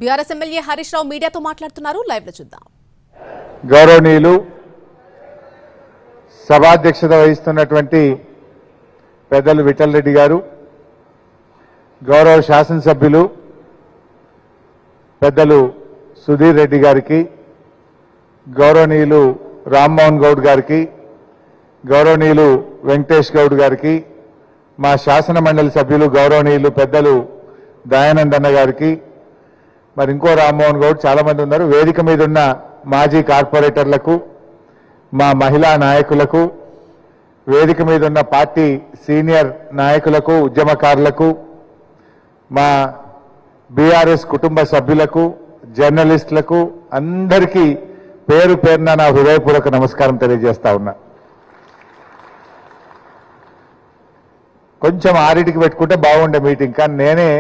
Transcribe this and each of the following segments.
BRS MLA Harish Rao మీడియాతో మాట్లాడుతున్నారు. Live లో చూద్దాం. గౌరవనీయులు సభాధ్యక్షత వహిస్తున్నటువంటి పెద్దలు విఠల్ రెడ్డి గారు, గౌరవ శాసనసభ్యులు పెద్దలు సుధీర్ రెడ్డి గారికి, గౌరవనీయులు రామ్మోహన్ గౌడ్ గారికి, గౌరవనీయులు వెంకటేష్ గౌడ్ గారికి, మా శాసన మండలి సభ్యులు గౌరవనీయులు పెద్దలు దయానందన్న గారికి, మరి ఇంకో రామ్మోహన్ గౌడ్, చాలా మంది ఉన్నారు. వేదిక మీద ఉన్న మాజీ కార్పొరేటర్లకు, మా మహిళా నాయకులకు, వేదిక మీద ఉన్న పార్టీ సీనియర్ నాయకులకు, ఉద్యమకారులకు, మా బీఆర్ఎస్ కుటుంబ సభ్యులకు, జర్నలిస్టులకు అందరికీ పేరు పేరున నా హృదయపూర్వక నమస్కారం తెలియజేస్తా ఉన్నా. కొంచెం 6కి పెట్టుకుంటే బాగుండే మీటింగ్, కానీ నేనే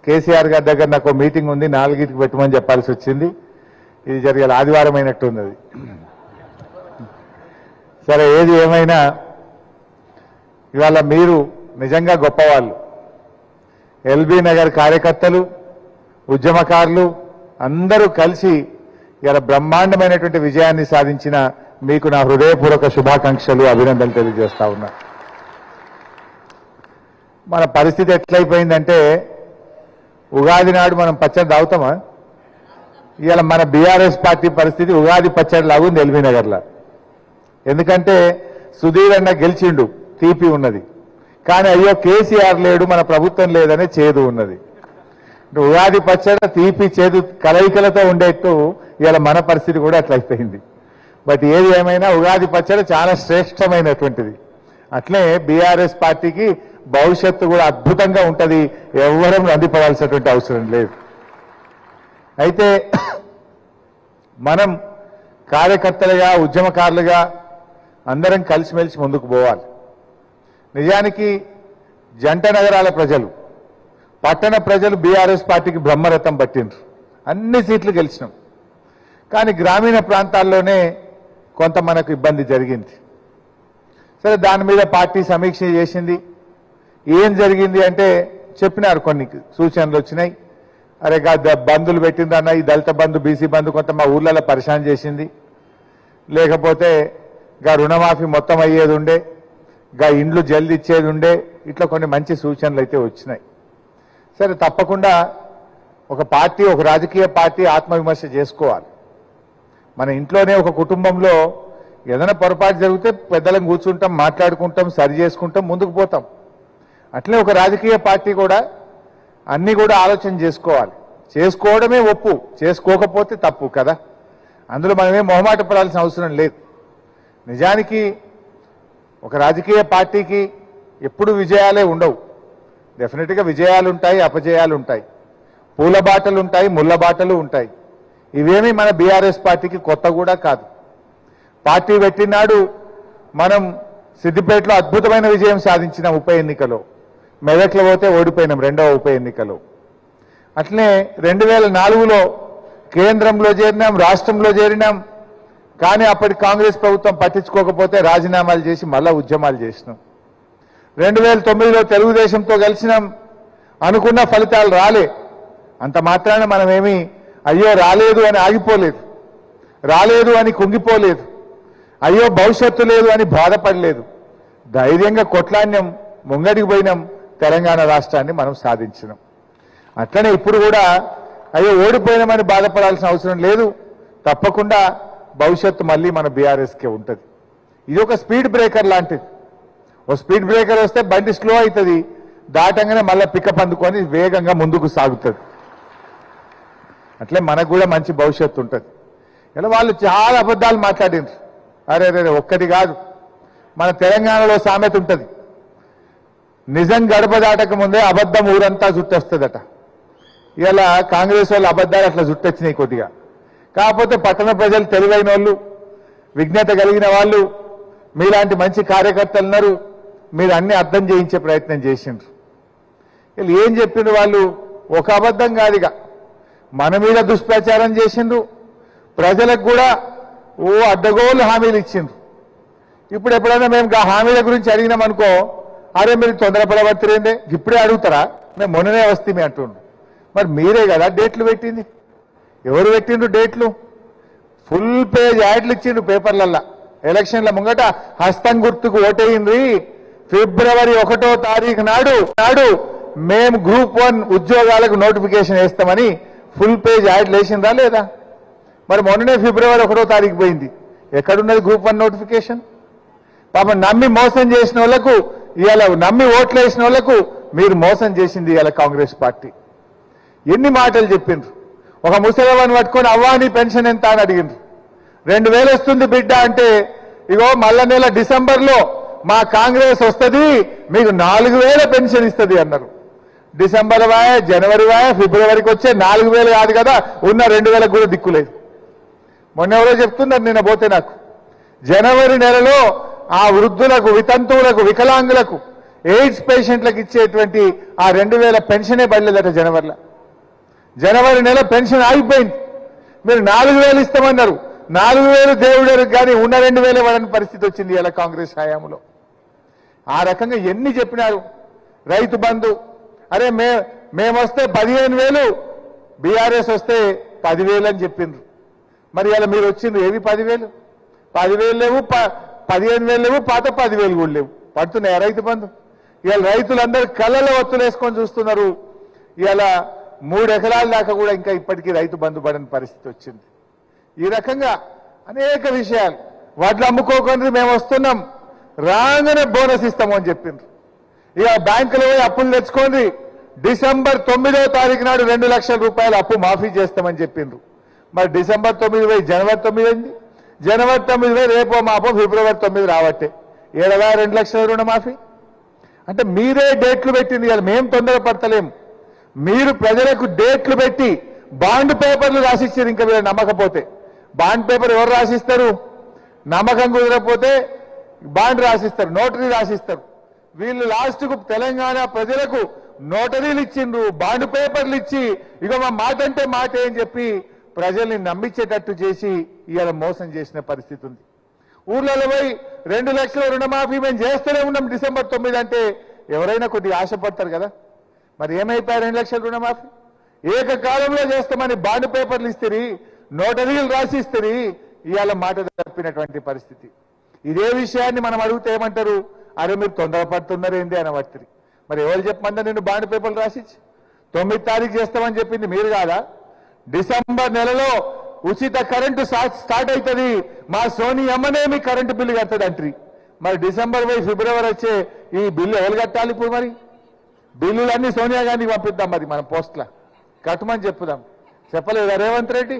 కేసీఆర్ గారి దగ్గర నాకు మీటింగ్ ఉంది 4కి పెట్టమని చెప్పాల్సి వచ్చింది. ఇది జరిగేది ఆదివారం అయినట్టున్నది. సరే, ఏది ఏమైనా ఇవాళ మీరు నిజంగా గొప్పవాళ్ళు. ఎల్బీ నగర్ కార్యకర్తలు, ఉద్యమకారులు అందరూ కలిసి ఇలా బ్రహ్మాండమైనటువంటి విజయాన్ని సాధించిన మీకు నా హృదయపూర్వక శుభాకాంక్షలు, అభినందనలు తెలియజేస్తా ఉన్నా. మన పరిస్థితి ఎట్లయిపోయిందంటే, ఉగాది నాడు మనం పచ్చడి తాగుతామా? ఇవాళ మన బీఆర్ఎస్ పార్టీ పరిస్థితి ఉగాది పచ్చడి లాగుంది ఎల్బీ నగర్లో. ఎందుకంటే సుధీర్ అన్న గెలిచిండు, తీపి ఉన్నది, కానీ అయ్యో కేసీఆర్ లేడు, మన ప్రభుత్వం లేదనే చేదు ఉన్నది. ఉగాది పచ్చడి తీపి చేదు కలయికలతో ఉండేట్టు ఇవాళ మన పరిస్థితి కూడా అట్లయిపోయింది. బట్ ఏది ఏమైనా ఉగాది పచ్చడి చాలా శ్రేష్టమైనటువంటిది. అట్లే బీఆర్ఎస్ పార్టీకి భవిష్యత్తు కూడా అద్భుతంగా ఉంటుంది, ఎవ్వరూ నందిపడాల్సినటువంటి అవసరం లేదు. అయితే మనం కార్యకర్తలుగా, ఉద్యమకారులుగా అందరం కలిసిమెలిసి ముందుకు పోవాలి. నిజానికి జంట నగరాల ప్రజలు, పట్టణ ప్రజలు బీఆర్ఎస్ పార్టీకి బ్రహ్మరథం పట్టిండ్రు, అన్ని సీట్లు గెలిచినాం. కానీ గ్రామీణ ప్రాంతాల్లోనే కొంత మనకు ఇబ్బంది జరిగింది. సరే, దాని మీద పార్టీ సమీక్ష చేసింది. ఏం జరిగింది అంటే చెప్పినారు, కొన్ని సూచనలు వచ్చినాయి. అరే బంధులు పెట్టిందన్న, ఈ దళిత బంధు, బీసీ బంధు కొంత మా ఊర్లలో పరిశాన్ చేసింది, లేకపోతే రుణమాఫీ మొత్తం అయ్యేది ఉండే, ఇండ్లు జల్ది ఇచ్చేది ఉండే, ఇట్లా కొన్ని మంచి సూచనలు అయితే వచ్చినాయి. సరే, తప్పకుండా ఒక పార్టీ, ఒక రాజకీయ పార్టీ ఆత్మవిమర్శ చేసుకోవాలి. మన ఇంట్లోనే ఒక కుటుంబంలో ఏదైనా పొరపాటు జరిగితే పెద్దలను కూర్చుంటాం, మాట్లాడుకుంటాం, సరి చేసుకుంటాం, ముందుకు పోతాం. అట్లే ఒక రాజకీయ పార్టీ కూడా అన్నీ కూడా ఆలోచన చేసుకోవాలి. చేసుకోవడమే ఒప్పు, చేసుకోకపోతే తప్పు కదా. అందులో మనమేం మొహమాట పడాల్సిన అవసరం లేదు. నిజానికి ఒక రాజకీయ పార్టీకి ఎప్పుడు విజయాలే ఉండవు. డెఫినెట్గా విజయాలు ఉంటాయి, అపజయాలు ఉంటాయి, పూల బాటలు ఉంటాయి, ముళ్ళ బాటలు ఉంటాయి. ఇవేమీ మన బీఆర్ఎస్ పార్టీకి కొత్త కూడా కాదు. పార్టీ పెట్టినాడు మనం సిద్దిపేటలో అద్భుతమైన విజయం సాధించిన ఉప ఎన్నికలో, మెదక్లో పోతే ఓడిపోయినాం 2వ ఉప ఎన్నికలో. అట్లనే 2004లో కేంద్రంలో చేరినాం, రాష్ట్రంలో చేరినాం, కానీ అప్పటి కాంగ్రెస్ ప్రభుత్వం పట్టించుకోకపోతే రాజీనామాలు చేసి మళ్ళా ఉద్యమాలు చేసినాం. 2009లో తెలుగుదేశంతో కలిసినాం, అనుకున్న ఫలితాలు రాలే. అంత మాత్రాన మనమేమీ అయ్యో రాలేదు అని ఆగిపోలేదు, రాలేదు అని కుంగిపోలేదు, అయ్యో భవిష్యత్తు లేదు అని బాధపడలేదు. ధైర్యంగా కొట్లాన్యం, ముంగడికి పోయినాం, తెలంగాణ రాష్ట్రాన్ని మనం సాధించినాం. అట్లనే ఇప్పుడు కూడా అయ్యో ఓడిపోయినామని బాధపడాల్సిన అవసరం లేదు. తప్పకుండా భవిష్యత్తు మళ్ళీ మన బీఆర్ఎస్కే ఉంటుంది. ఇది ఒక స్పీడ్ బ్రేకర్ లాంటిది. ఓ స్పీడ్ బ్రేకర్ వస్తే బండి స్లో అవుతుంది, దాటంగానే మళ్ళీ పికప్ అందుకొని వేగంగా ముందుకు సాగుతుంది. అట్లే మనకు కూడా మంచి భవిష్యత్తు ఉంటుంది. ఇలా వాళ్ళు చాలా అబద్ధాలు మాట్లాడినారు. అరే రే, ఒక్కటి కాదు, మన తెలంగాణలో సామెత ఉంటుంది, నిజం గడప దాటక ముందే అబద్ధం ఊరంతా చుట్టొస్తుందట. ఇలా కాంగ్రెస్ వాళ్ళు అబద్ధాలు అట్లా చుట్టొచ్చినాయి కొద్దిగా. కాకపోతే పట్టణ ప్రజలు తెలివైన వాళ్ళు, విజ్ఞత కలిగిన వాళ్ళు, మీలాంటి మంచి కార్యకర్తలు ఉన్నారు, మీరు అన్ని అర్థం చేయించే ప్రయత్నం చేసిండ్రు. వీళ్ళు ఏం చెప్పిండ్రు, వాళ్ళు ఒక అబద్ధం కాదుగా మన మీద దుష్ప్రచారం చేసిండ్రు, ప్రజలకు కూడా అడ్డగోలు హామీలు ఇచ్చిండ్రు. ఇప్పుడు ఎప్పుడైనా మేము హామీల గురించి అడిగినామనుకో, అరే మీరు తొందరపడబట్టిరేందే, ఇప్పుడే అడుగుతారా, మేము మొన్ననే వస్తే అంటుండ్రు. మరి మీరే కదా డేట్లు పెట్టింది. ఎవరు పెట్టిండ్రు డేట్లు? ఫుల్ పేజ్ యాడ్లు ఇచ్చిండ్రు పేపర్లల్లా. ఎలక్షన్ల ముంగట హస్తం గుర్తుకు ఓటేయింది. ఫిబ్రవరి 1వ తారీఖు నాడు మేము గ్రూప్ 1 ఉద్యోగాలకు నోటిఫికేషన్ వేస్తామని ఫుల్ పేజ్ యాడ్లు వేసిందా లేదా? మరి మొన్ననే ఫిబ్రవరి 1వ తారీఖు పోయింది. ఎక్కడున్నది గ్రూప్ 1 నోటిఫికేషన్? పాపం నమ్మి మోసం చేసిన వాళ్ళకు, ఇవాళ నమ్మి ఓట్లు వేసిన వాళ్ళకు మీరు మోసం చేసింది ఇవాళ కాంగ్రెస్ పార్టీ. ఎన్ని మాటలు చెప్పిండ్రు. ఒక ముసలవాన్ని పట్టుకొని అవ్వాని పెన్షన్ ఎంత అని అడిగిండ్రు. 2000 వస్తుంది బిడ్డ అంటే, ఇగో మళ్ళా నెల డిసెంబర్లో మా కాంగ్రెస్ వస్తుంది, మీకు 4000 పెన్షన్ ఇస్తుంది అన్నారు. డిసెంబర్ వాయ, జనవరి వాయ, ఫిబ్రవరికి వచ్చే 4000 కాదు కదా, ఉన్న 2000 కూడా దిక్కులేదు. మొన్న ఎవరో చెప్తున్నారు నిన్న పోతే నాకు, జనవరి నెలలో ఆ వృద్ధులకు, వితంతువులకు, వికలాంగులకు, ఎయిడ్స్ పేషెంట్లకు ఇచ్చేటువంటి ఆ 2000 పెన్షనే పడలేదట జనవరిలో. జనవరి నెల పెన్షన్ ఆగిపోయింది. మీరు 4000 ఇస్తామన్నారు. 4000 దేవుడు కానీ ఉన్న 2000 ఇవ్వని పరిస్థితి వచ్చింది ఇలా కాంగ్రెస్ హయాంలో. ఆ రకంగా ఎన్ని చెప్పినారు. రైతు బంధు, అరే మేము వస్తే 15,000, బీఆర్ఎస్ వస్తే 10,000 అని చెప్పిండ్రు. మరి ఇలా మీరు వచ్చిండ్రు ఏవి 10,000? 10,000 లేవు, 15,000 లేవు, పాత 10,000 కూడా లేవు. పడుతున్నాయా రైతు బంధు? ఇవాళ రైతులందరూ కళ్ళలో ఒత్తులు వేసుకొని చూస్తున్నారు. ఇవాళ 3 ఎకరాల దాకా కూడా ఇంకా ఇప్పటికీ రైతు బంధు పడని పరిస్థితి వచ్చింది. ఈ రకంగా అనేక విషయాలు. వడ్లు అమ్ముకోకుండా మేము వస్తున్నాం, రాగానే బోనస్ ఇస్తాము అని చెప్పిండ్రు. ఇక బ్యాంకులో పోయి అప్పులు తెచ్చుకోండి, డిసెంబర్ 9వ తారీఖు నాడు 2 లక్షల రూపాయలు అప్పు మాఫీ చేస్తామని చెప్పిండ్రు. మరి డిసెంబర్ 9 పోయి జనవరి 9 అయింది. జనవరి 9 పోయి రేపో మాపో ఫిబ్రవరి 9 రావట్టే. 2 లక్షల రుణమాఫీ అంటే మీరే డేట్లు పెట్టింది కదా. మేము తొందరపడతలేము. మీరు ప్రజలకు డేట్లు పెట్టి బాండ్ పేపర్లు రాసిచ్చారు. ఇంకా మీరు నమ్మకపోతే బాండ్ పేపర్ ఎవరు రాసిస్తారు? నమ్మకం కుదరకపోతే బాండ్ రాసిస్తారు, నోటరీ రాసిస్తారు. వీళ్ళు లాస్ట్కు తెలంగాణ ప్రజలకు నోటరీలు ఇచ్చిండ్రు, బాండ్ పేపర్లు ఇచ్చి ఇక మా మాట అంటే మాట అని చెప్పి ప్రజల్ని నమ్మించేటట్టు చేసి ఇవాళ మోసం చేసిన పరిస్థితి ఉంది. ఊర్లలో పోయి 2 లక్షల రుణమాఫీ మేము చేస్తూనే ఉన్నాం డిసెంబర్ 9 అంటే ఎవరైనా కొద్దిగా ఆశపడతారు కదా. మరి ఏమైపోయారు 2 లక్షల రుణమాఫీ? ఏకకాలంలో చేస్తామని బాండ్ పేపర్లు ఇస్తారు, నోటరీలు రాసి ఇస్తారు. ఇవాళ మాట తప్పినటువంటి పరిస్థితి. ఇదే విషయాన్ని మనం అడిగితే ఏమంటారు? అరే మీరు తొందరపడుతున్నారేంది అని పడుతుంది. మరి ఎవరు చెప్పమందా నేను బాండ్ పేపర్లు రాసిచ్చి 9 తారీఖు చేస్తామని చెప్పింది మీరు కాదా? డిసెంబర్ నెలలో ఉచిత కరెంటు స్టార్ట్ అవుతుంది, మా సోనియమ్మనే మీ కరెంటు బిల్లు కట్టదు అంటారు. మరి డిసెంబర్ పోయి ఫిబ్రవరి వచ్చే ఈ బిల్లు ఎవరు కట్టాలి? ఇప్పుడు మరి బిల్లులన్నీ సోనియా గాంధీకి పంపిద్దాం, మరి మనం పోస్ట్లా కట్టమని చెప్పుదాం. చెప్పలేదా రేవంత్ రెడ్డి?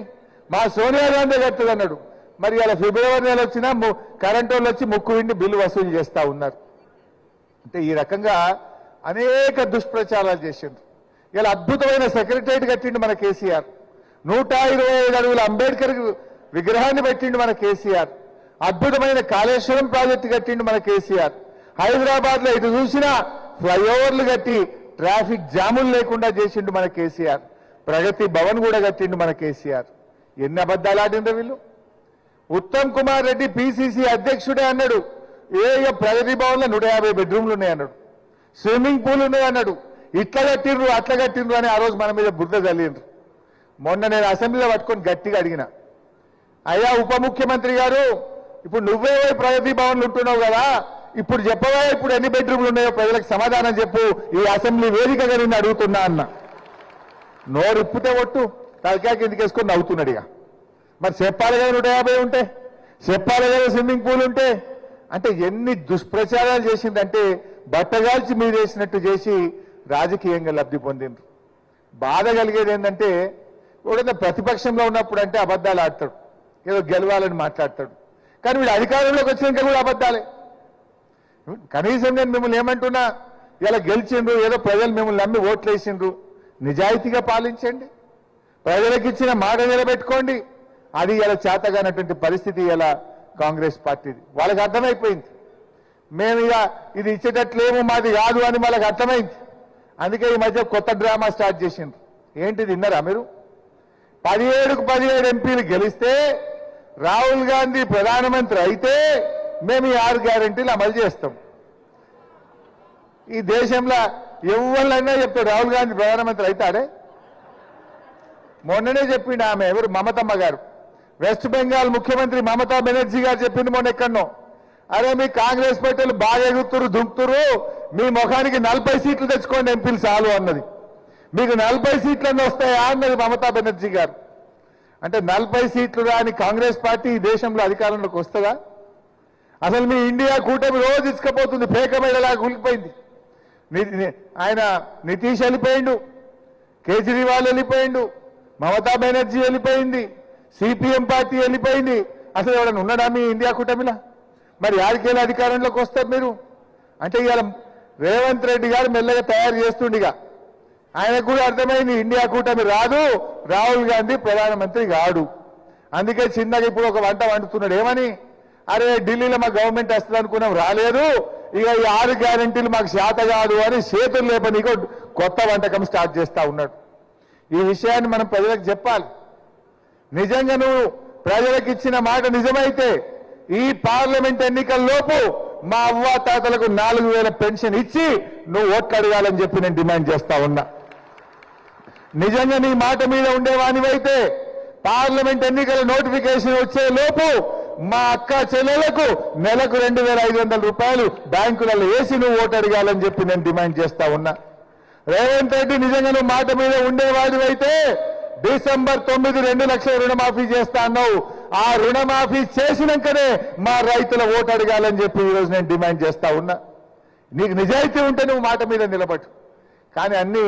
మా సోనియా గాంధీ కట్టదు అన్నాడు. మరి ఇలా ఫిబ్రవరి నెల వచ్చినా కరెంటు వాళ్ళు వచ్చి ముక్కు విండి బిల్లు వసూలు చేస్తూ ఉన్నారు. అంటే ఈ రకంగా అనేక దుష్ప్రచారాలు చేసిండ్రు. ఇలా అద్భుతమైన సెక్రటరియట్ కట్టిండు మన కేసీఆర్. 125 అడుగుల అంబేద్కర్ విగ్రహాన్ని పెట్టిండు మన కేసీఆర్. అద్భుతమైన కాళేశ్వరం ప్రాజెక్టు కట్టిండు మన కేసీఆర్. హైదరాబాద్ లో ఇటు చూసినా ఫ్లైఓవర్లు కట్టి ట్రాఫిక్ జాములు లేకుండా చేసిండు మన కేసీఆర్. ప్రగతి భవన్ కూడా కట్టిండు మన కేసీఆర్. ఎన్ని అబద్ధాలు ఆడిండ్రు వీళ్ళు. ఉత్తమ్ కుమార్ రెడ్డి పిసిసి అధ్యక్షుడే అన్నాడు, ప్రగతి భవన్ లో 150 బెడ్రూమ్లు ఉన్నాయన్నాడు, స్విమ్మింగ్ పూల్ ఉన్నాయన్నాడు. ఇట్లా కట్టిండ్రు అట్లా కట్టిండ్రు అని ఆ రోజు మన మీద బురద చల్లిండ్రు. మొన్న నేను అసెంబ్లీలో పట్టుకొని గట్టిగా అడిగిన, అయ్యా ఉప ముఖ్యమంత్రి గారు, ఇప్పుడు నువ్వే ప్రగతి భవన్లు ఉంటున్నావు కదా, ఇప్పుడు చెప్పవా ఇప్పుడు ఎన్ని బెడ్రూమ్లు ఉన్నాయో ప్రజలకు సమాధానం చెప్పు, ఈ అసెంబ్లీ వేదికగా నిన్ను అడుగుతున్నా అన్న. నోరు ఇప్పితే ఒట్టు తలకాయ కిందకి వేసుకొని నవ్వుతున్నాడు. ఇక మరి చెప్పాలి కదా 150 ఉంటే, చెప్పాలి కదా స్విమ్మింగ్ పూల్ ఉంటే. అంటే ఎన్ని దుష్ప్రచారాలు చేసిందంటే బట్టగాల్చి మీరు వేసినట్టు చేసి రాజకీయంగా లబ్ధి పొందిండ్రు. బాధ కలిగేది ఏంటంటే ఎవడైనా ప్రతిపక్షంలో ఉన్నప్పుడు అంటే అబద్ధాలు ఆడతాడు, ఏదో గెలవాలని మాట్లాడతాడు. కానీ వీడు అధికారంలోకి వచ్చినాక కూడా అబద్ధాలే. కనీసం నేను మిమ్మల్ని ఏమంటున్నా, ఇలా గెలిచిండ్రు, ఏదో ప్రజలు మిమ్మల్ని నమ్మి ఓట్లు వేసిండ్రు, నిజాయితీగా పాలించండి, ప్రజలకు ఇచ్చిన మాట నిలబెట్టుకోండి. అది ఇలా చేతగానటువంటి పరిస్థితి ఇలా కాంగ్రెస్ పార్టీది. వాళ్ళకి అర్థమైపోయింది, మేము ఇక ఇది ఇచ్చేటట్లేమో మాది కాదు అని వాళ్ళకి అర్థమైంది. అందుకే ఈ మధ్య కొత్త డ్రామా స్టార్ట్ చేసిండ్రు. ఏంటిది విన్నారా మీరు? 17కు 17 ఎంపీలు గెలిస్తే రాహుల్ గాంధీ ప్రధానమంత్రి అయితే మేము ఈ 6 గ్యారెంటీలు అమలు చేస్తాం. ఈ దేశంలో ఎవరినైనా చెప్తాడు రాహుల్ గాంధీ ప్రధానమంత్రి అవుతాడే? మొన్ననే చెప్పిండు ఆమె ఎవరు మమతమ్మ గారు, వెస్ట్ బెంగాల్ ముఖ్యమంత్రి మమతా బెనర్జీ గారు చెప్పింది మొన్న ఎక్కడనో, అరే మీ కాంగ్రెస్ పార్టీలు బాగా ఎగుతురు దుంకుతురు, మీ ముఖానికి 40 సీట్లు తెచ్చుకోండి ఎంపీలు చాలు అన్నది. మీకు 40 సీట్లన్నీ వస్తాయా అన్నది మమతా బెనర్జీ గారు. అంటే 40 సీట్లు రాని కాంగ్రెస్ పార్టీ ఈ దేశంలో అధికారంలోకి వస్తుందా? అసలు మీ ఇండియా కూటమి రోజు ఇసుకపోతుంది, పేకమేడలాగా కూలిపోయింది. ఆయన నితీష్ వెళ్ళిపోయిండు, కేజ్రీవాల్ వెళ్ళిపోయిండు, మమతా బెనర్జీ వెళ్ళిపోయింది, సిపిఎం పార్టీ వెళ్ళిపోయింది. అసలు ఎవరైనా ఉన్నాడా మీ ఇండియా కూటమిలా? మరి యాడికేళ్ళ అధికారంలోకి వస్తారు మీరు? అంటే ఇవాళ రేవంత్ రెడ్డి గారు మెల్లగా తయారు చేస్తుండిగా, ఆయనకు కూడా అర్థమైంది ఇండియా కూటమి రాదు, రాహుల్ గాంధీ ప్రధానమంత్రి కాడు. అందుకే చిన్నగా ఇప్పుడు ఒక వంట వండుతున్నాడు. ఏమని? అరే ఢిల్లీలో మా గవర్నమెంట్ వస్తుంది అనుకున్నాం, రాలేదు, ఇక ఈ 6 గ్యారెంటీలు మాకు చేత కాదు అని చేతులు లేపనీకో కొత్త వంటకం స్టార్ట్ చేస్తా ఉన్నాడు. ఈ విషయాన్ని మనం ప్రజలకు చెప్పాలి. నిజంగా నువ్వు ప్రజలకు ఇచ్చిన మాట నిజమైతే ఈ పార్లమెంట్ ఎన్నికల్లోపు మా అవ్వ తాతలకు 4000 పెన్షన్ ఇచ్చి నువ్వు ఓట్లు అడగాలని చెప్పి నేను డిమాండ్ చేస్తా ఉన్నా. నిజంగా నీ మాట మీద ఉండేవానివైతే పార్లమెంట్ ఎన్నికల నోటిఫికేషన్ వచ్చే లోపు మా అక్క చెల్లెలకు నెలకు 2500 రూపాయలు బ్యాంకులలో వేసి నువ్వు ఓటు అడగాలని చెప్పి నేను డిమాండ్ చేస్తా ఉన్నా. రేవంత్ రెడ్డి నిజంగా నువ్వు మాట మీద ఉండేవాడివైతే డిసెంబర్ 9 2 లక్షల రుణమాఫీ చేస్తా అన్నావు. ఆ రుణమాఫీ చేసినాకనే మా రైతుల ఓటు అడగాలని చెప్పి ఈరోజు నేను డిమాండ్ చేస్తా ఉన్నా. నీకు నిజాయితీ ఉంటే నువ్వు మాట మీద నిలబడు, కానీ అన్ని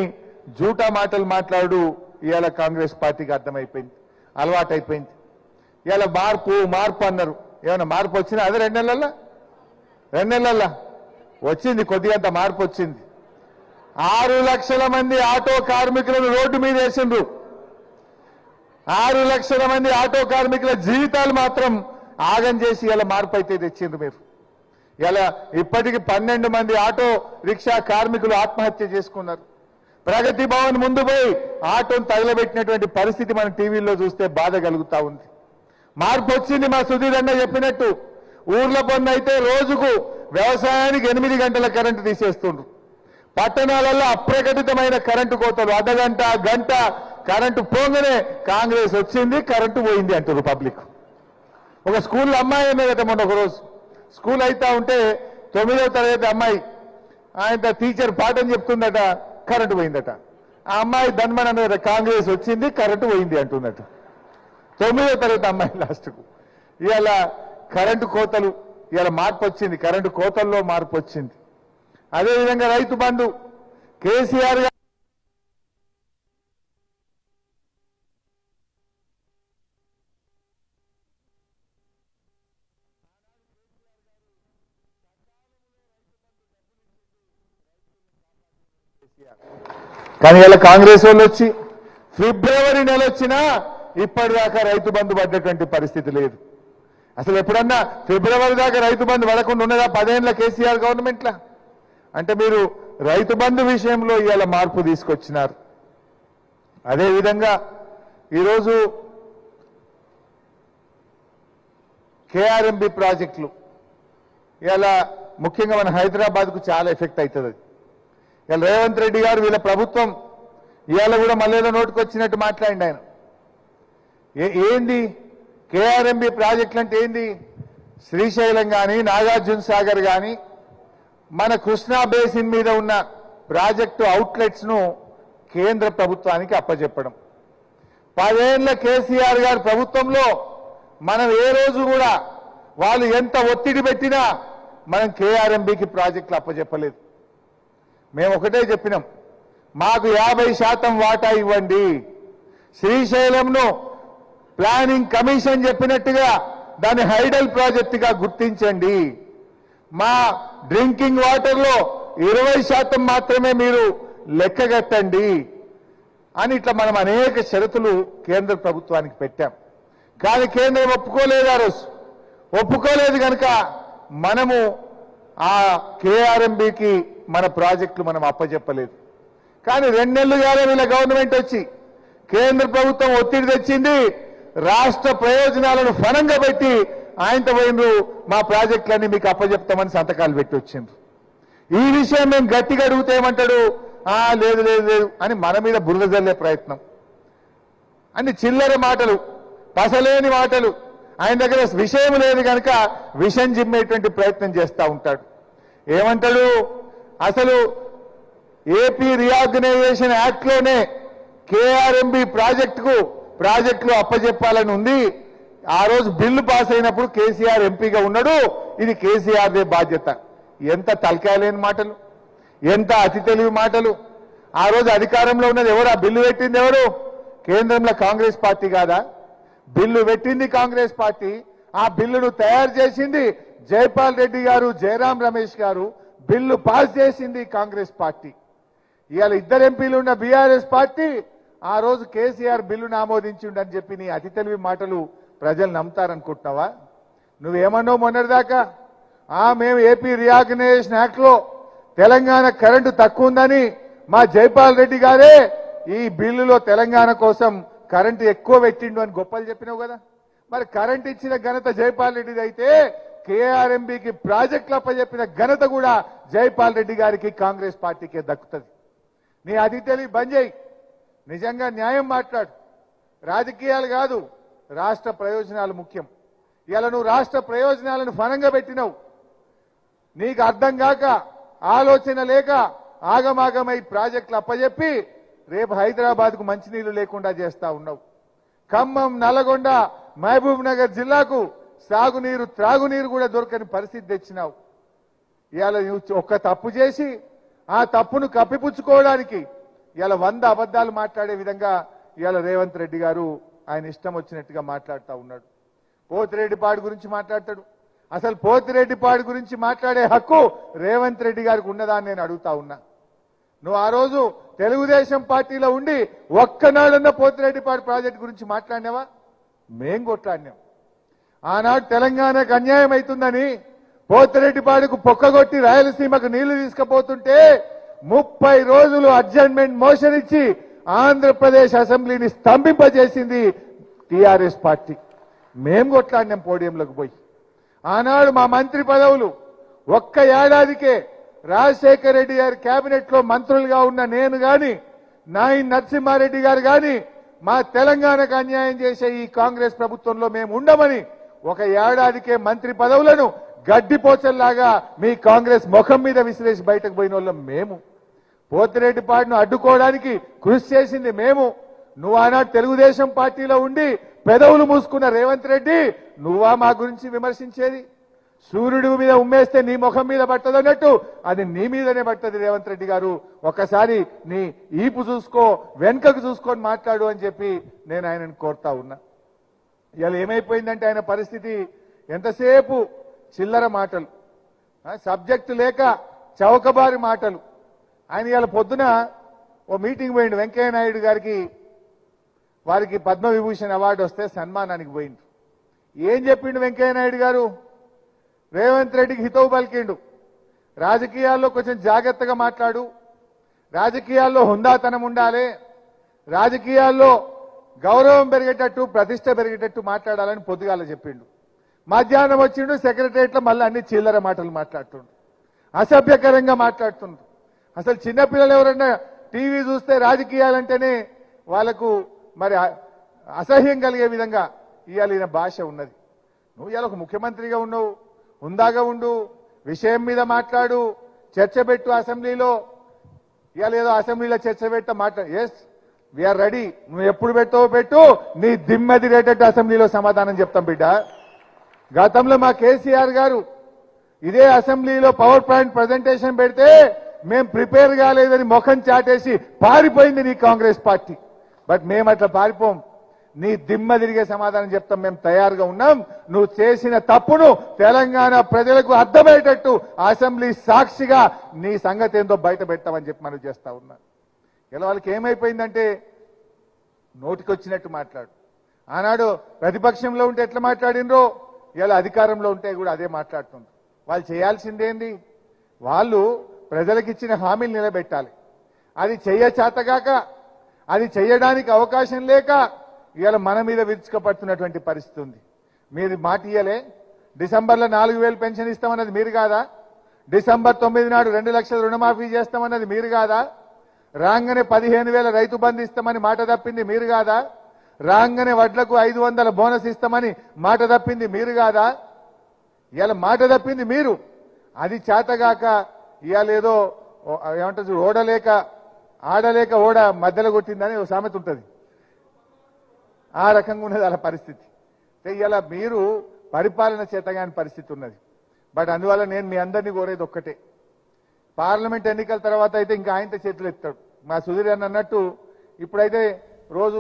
జూటా మాటలు మాట్లాడు. ఇవాళ కాంగ్రెస్ పార్టీకి అర్థమైపోయింది, అలవాటైపోయింది. ఇవాళ మార్పు అన్నారు. ఏమైనా మార్పు వచ్చినా? అదే 2 నెలల్లో వచ్చింది, కొద్దిగంత మార్పు వచ్చింది. 6 లక్షల మంది ఆటో కార్మికులను రోడ్డు మీద వేసిండ్రు. 6 లక్షల మంది ఆటో కార్మికుల జీవితాలు మాత్రం ఆగం చేసి ఇలా మార్పు అయితే తెచ్చిండ్రు మీరు. ఇలా ఇప్పటికి 12 మంది ఆటో రిక్షా కార్మికులు ఆత్మహత్య చేసుకున్నారు. ప్రగతి భవన్ ముందు పోయి ఆటోను తగలబెట్టినటువంటి పరిస్థితి మన టీవీలో చూస్తే బాధ కలుగుతా ఉంది. మార్పు వచ్చింది. మా సుధీర్ అన్న చెప్పినట్టు ఊర్ల పన్ను అయితే రోజుకు వ్యవసాయానికి 8 గంటల కరెంటు తీసేస్తుండ్రు. పట్టణాలలో అప్రకటితమైన కరెంటు కోతలు, అర్ధగంట గంట కరెంటు పోగానే కాంగ్రెస్ వచ్చింది, కరెంటు పోయింది అంటారు పబ్లిక్. ఒక స్కూల్లో అమ్మాయి ఉన్నదట, మొన్న ఒకరోజు స్కూల్ అవుతా ఉంటే 9వ తరగతి అమ్మాయి, ఆయన టీచర్ పాఠం చెప్తుందట, కరెంటు పోయిందట. ఆ అమ్మాయి ధన్మన్ అన్నదట, కాంగ్రెస్ వచ్చింది కరెంటు పోయింది అంటుందట. 9వ తరగతి అమ్మాయి లాస్ట్కు. ఇవాళ కరెంటు కోతలు, ఇవాళ మార్పు వచ్చింది, కరెంటు కోతల్లో మార్పు వచ్చింది. అదేవిధంగా రైతు బంధు కేసీఆర్ గారు కానీ ఇలా కాంగ్రెస్ వాళ్ళు వచ్చి ఫిబ్రవరి నెల వచ్చినా ఇప్పటిదాకా రైతు బంధు పడ్డటువంటి పరిస్థితి లేదు. అసలు ఎప్పుడన్నా ఫిబ్రవరి దాకా రైతు బంధు పడకుండా ఉన్నదా 10 ఏళ్ల కేసీఆర్ గవర్నమెంట్లా? అంటే మీరు రైతు బంధు విషయంలో ఇవాళ మార్పు తీసుకొచ్చినారు. అదేవిధంగా ఈరోజు కేఆర్ఎంబి ప్రాజెక్టులు ఇవాళ ముఖ్యంగా మన హైదరాబాద్కు చాలా ఎఫెక్ట్ అవుతుంది. ఇవాళ రేవంత్ రెడ్డి గారు వీళ్ళ ప్రభుత్వం ఇవాళ కూడా మళ్ళీ నోటుకు వచ్చినట్టు మాట్లాడింది ఆయన. ఏంది కేఆర్ఎంబి ప్రాజెక్టులు అంటే ఏంది? శ్రీశైలం కానీ నాగార్జున సాగర్ కానీ మన కృష్ణా బేసిన్ మీద ఉన్న ప్రాజెక్టు అవుట్లెట్స్ ను కేంద్ర ప్రభుత్వానికి అప్పచెప్పడం. 10 ఏళ్ల కేసీఆర్ గారి ప్రభుత్వంలో మనం ఏ రోజు కూడా వాళ్ళు ఎంత ఒత్తిడి పెట్టినా మనం కేఆర్ఎంబికి ప్రాజెక్టులు అప్పచెప్పలేదు. మేము ఒకటే చెప్పినాం, మాకు 50% వాటా ఇవ్వండి. శ్రీశైలంను ప్లానింగ్ కమిషన్ చెప్పినట్టుగా దాన్ని హైడల్ ప్రాజెక్టుగా గుర్తించండి. మా డ్రింకింగ్ వాటర్లో 20% మాత్రమే మీరు లెక్కగట్టండి అని ఇట్లా మనం అనేక షరతులు కేంద్ర ప్రభుత్వానికి పెట్టాం. కానీ కేంద్రం ఒప్పుకోలేదు. ఆ రోజు ఒప్పుకోలేదు కనుక మనము ఆ కేఆర్ఎంబికి మన ప్రాజెక్టులు మనం అప్పచెప్పలేదు. కానీ 2 నెలలు కాలే వీళ్ళ గవర్నమెంట్ వచ్చి కేంద్ర ప్రభుత్వం ఒత్తిడి తెచ్చింది, రాష్ట్ర ప్రయోజనాలను ఫలంగా పెట్టి ఆయనతో పోయిండ్రు, మా ప్రాజెక్టులన్నీ మీకు అప్పచెప్తామని సంతకాలు పెట్టి వచ్చిండ్రు. ఈ విషయం మేము గట్టిగా అడిగితే ఏమంటాడు, లేదు లేదు లేదు అని మన మీద బురద జల్లే ప్రయత్నం. అన్ని చిల్లర మాటలు, పసలేని మాటలు. ఆయన దగ్గర విషయం లేదు కనుక విషం జిమ్మేటువంటి ప్రయత్నం చేస్తూ ఉంటాడు. ఏమంటాడు? అసలు ఏపీ రీఆర్గనైజేషన్ యాక్ట్ లోనే కేఆర్ఎంబి ప్రాజెక్టులు అప్పజెప్పాలని ఉంది. ఆ రోజు బిల్లు పాస్ అయినప్పుడు కేసీఆర్ ఎంపీగా ఉన్నాడు. ఇది కేసీఆర్దే బాధ్యత. ఎంత తలకాయలేని మాటలు, ఎంత అతి తెలివి మాటలు. ఆ రోజు అధికారంలో ఉన్నది ఎవరు? ఆ బిల్లు పెట్టింది ఎవరు? కేంద్రంలో కాంగ్రెస్ పార్టీ కాదా? బిల్లు పెట్టింది కాంగ్రెస్ పార్టీ. ఆ బిల్లును తయారు చేసింది జైపాల్ రెడ్డి గారు, జయరాం రమేష్ గారు. బిల్లు పాస్ చేసింది కాంగ్రెస్ పార్టీ. ఇవాళ ఇద్దరు ఎంపీలు ఉన్న బీఆర్ఎస్ పార్టీ ఆ రోజు కేసీఆర్ బిల్లును ఆమోదించిండని చెప్పి నీ అతి తెలివి మాటలు ప్రజలు నమ్ముతారనుకుంటున్నావా? నువ్వేమన్నావు మొన్నటిదాకా? మేము ఏపీ రీఆర్గనైజేషన్ యాక్ట్ లో తెలంగాణ కరెంటు తక్కువ ఉందని మా జైపాల్ రెడ్డి గారే ఈ బిల్లులో తెలంగాణ కోసం కరెంటు ఎక్కువ పెట్టిండు అని గొప్పలు చెప్పినావు కదా. మరి కరెంట్ ఇచ్చిన ఘనత జైపాల్ రెడ్డిది అయితే కేఆర్ఎంబికి ప్రాజెక్టులు అప్పచెప్పిన ఘనత కూడా జైపాల్ రెడ్డి గారికి, కాంగ్రెస్ పార్టీకే దక్కుతుంది. నీ అతి తెలివి బంద్ చేయి. నిజంగా న్యాయం మాట్లాడు. రాజకీయాలు కాదు, రాష్ట్ర ప్రయోజనాలు ముఖ్యం. ఇలా నువ్వు రాష్ట్ర ప్రయోజనాలను ఫలంగా పెట్టినావు. నీకు అర్థం కాక, ఆలోచన లేక ఆగమాగమై ప్రాజెక్టులు అప్పచెప్పి రేపు హైదరాబాద్కు మంచినీళ్లు లేకుండా చేస్తా ఉన్నావు. ఖమ్మం, నల్లగొండ, మహబూబ్ నగర్ జిల్లాకు సాగునీరు, త్రాగునీరు కూడా దొరకని పరిస్థితి తెచ్చినావు. ఇవాళ నువ్వు ఒక్క తప్పు చేసి ఆ తప్పును కప్పిపుచ్చుకోవడానికి ఇలా 100 అబద్ధాలు మాట్లాడే విధంగా ఇవాళ రేవంత్ రెడ్డి గారు ఆయన ఇష్టం వచ్చినట్టుగా మాట్లాడుతూ ఉన్నాడు. పోతిరెడ్డిపాడు గురించి మాట్లాడతాడు. అసలు పోతిరెడ్డిపాడు గురించి మాట్లాడే హక్కు రేవంత్ రెడ్డి గారికి ఉన్నదా అని నేను అడుగుతా ఉన్నా. నువ్వు ఆ రోజు తెలుగుదేశం పార్టీలో ఉండి ఒక్కనాడన్న పోతిరెడ్డిపాడు ప్రాజెక్టు గురించి మాట్లాడినావా? మేం కొట్లాడినాం. ఆనాడు తెలంగాణకు అన్యాయం అవుతుందని పోతిరెడ్డిపాడుకు పొక్కగొట్టి రాయలసీమకు నీళ్లు తీసుకుపోతుంటే 30 రోజులు అడ్జర్న్మెంట్ మోషన్ ఇచ్చి ఆంధ్రప్రదేశ్ అసెంబ్లీని స్తంభింపజేసింది టీఆర్ఎస్ పార్టీ. మేం కొట్లాడినాం పోడియంలోకి పోయి. ఆనాడు మా మంత్రి పదవులు ఒక్క ఏడాదికే రాజశేఖర రెడ్డి గారి కేబినెట్ లో మంత్రులుగా ఉన్న నేను గాని, నాయన్ నరసింహారెడ్డి గారు గాని మా తెలంగాణకు అన్యాయం చేసే ఈ కాంగ్రెస్ ప్రభుత్వంలో మేము ఉండమని ఒక ఏడాదికే మంత్రి పదవులను గడ్డిపోచల్లాగా మీ కాంగ్రెస్ ముఖం మీద విసిరేసి బయటకు పోయిన వాళ్ళం మేము. పోతిరెడ్డిపాడును అడ్డుకోవడానికి కృషి చేసింది మేము. నువ్వు ఆనాడు తెలుగుదేశం పార్టీలో ఉండి పెదవులు మూసుకున్న రేవంత్ రెడ్డి నువ్వా మా గురించి విమర్శించేది? సూర్యుడి మీద ఉమ్మేస్తే నీ ముఖం మీద పట్టదన్నట్టు అది నీ మీదనే పట్టది. రేవంత్ రెడ్డి గారు ఒకసారి నీ ఈపు చూసుకో, వెనుకకు చూసుకొని మాట్లాడు అని చెప్పి నేను ఆయనను కోరుతా ఉన్నా. ఇవాళ ఏమైపోయిందంటే ఆయన పరిస్థితి ఎంతసేపు చిల్లర మాటలు, సబ్జెక్టు లేక చౌకబారి మాటలు. ఆయన ఇవాళ పొద్దున ఓ మీటింగ్ పోయిండు. వెంకయ్య నాయుడు గారికి వారికి పద్మవిభూషణ్ అవార్డు వస్తే సన్మానానికి పోయిండు. ఏం చెప్పిండు వెంకయ్య నాయుడు గారు? రేవంత్ రెడ్డికి హితవు పలికిండు. రాజకీయాల్లో కొంచెం జాగ్రత్తగా మాట్లాడు, రాజకీయాల్లో హుందాతనం ఉండాలి, రాజకీయాల్లో గౌరవం పెరిగేటట్టు, ప్రతిష్ట పెరిగేటట్టు మాట్లాడాలని పొద్దుగాల చెప్పిండు. మధ్యాహ్నం వచ్చిండు సెక్రటరియట్లో మళ్ళీ అన్ని చిల్లర మాటలు మాట్లాడుతుండు, అసభ్యకరంగా మాట్లాడుతుండు. అసలు చిన్నపిల్లలు ఎవరన్నా టీవీ చూస్తే రాజకీయాలంటేనే వాళ్లకు మరి అసహ్యం కలిగే విధంగా ఇవాళ ఈయన భాష ఉన్నది. నువ్వు ఇవాళ ఒక ముఖ్యమంత్రిగా ఉన్నావు, హుందాగా ఉండు, విషయం మీద మాట్లాడు, చర్చ పెట్టు అసెంబ్లీలో. ఇవాళ ఏదో అసెంబ్లీలో చర్చ పెట్ట మాట్లాడు. Yes, we are ready. నువ్వు ఎప్పుడు పెట్టావో పెట్టు, నీ దిమ్మదిరేటట్టు అసెంబ్లీలో సమాధానం చెప్తాం బిడ్డ. గతంలో మా కేసీఆర్ గారు ఇదే అసెంబ్లీలో పవర్ పాయింట్ ప్రజెంటేషన్ పెడితే మేం ప్రిపేర్ కాలేదని ముఖం చాటేసి పారిపోయింది నీ కాంగ్రెస్ పార్టీ. బట్ మేము అట్లా పారిపోం. నీ దిమ్మ తిరిగే సమాధానం చెప్తాం. మేము తయారుగా ఉన్నాం. నువ్వు చేసిన తప్పును తెలంగాణ ప్రజలకు అర్థమయ్యేటట్టు అసెంబ్లీ సాక్షిగా నీ సంగతి ఏందో బయట పెట్టామని చెప్పి మనం చేస్తా ఉన్నాం. ఇలా వాళ్ళకి ఏమైపోయిందంటే నోటికొచ్చినట్టు మాట్లాడు. ఆనాడు ప్రతిపక్షంలో ఉంటే ఎట్లా మాట్లాడినరో ఇలా అధికారంలో ఉంటే కూడా అదే మాట్లాడుతుంది. వాళ్ళు చేయాల్సిందేంది? వాళ్ళు ప్రజలకు ఇచ్చిన హామీలు నిలబెట్టాలి. అది చెయ్యచేతగాక, అది చెయ్యడానికి అవకాశం లేక ఇవాళ మన మీద విరుచుకపడుతున్నటువంటి పరిస్థితి ఉంది. మీరు మాట ఇయ్యలే. డిసెంబర్లో 4,000 పెన్షన్ ఇస్తామన్నది మీరు కాదా? డిసెంబర్ 9 నాడు 2 లక్షల రుణమాఫీ చేస్తామన్నది మీరు కాదా? రాగానే 15,000 రైతు బంధు ఇస్తామని మాట తప్పింది మీరు కాదా? రాగానే వడ్లకు 500 బోనస్ ఇస్తామని మాట తప్పింది మీరు కాదా? ఇలా మాట తప్పింది మీరు. అది చేతగాక ఇవాళ ఏదో ఏమంటారు చూడు, ఓడలేక ఆడలేక ఓడ మధ్యలో కొట్టిందని ఒక సామెత ఉంటుంది. ఆ రకంగా ఉన్నది అలా పరిస్థితి. ఇలా మీరు పరిపాలన చేతగాని పరిస్థితి ఉన్నది. బట్ అందువల్ల నేను మీ అందరినీ కోరేది ఒక్కటే, పార్లమెంట్ ఎన్నికల తర్వాత అయితే ఇంకా ఆయనతో చేతులు ఎత్తాడు. మా సుధీర్ అన్నట్టు ఇప్పుడైతే రోజు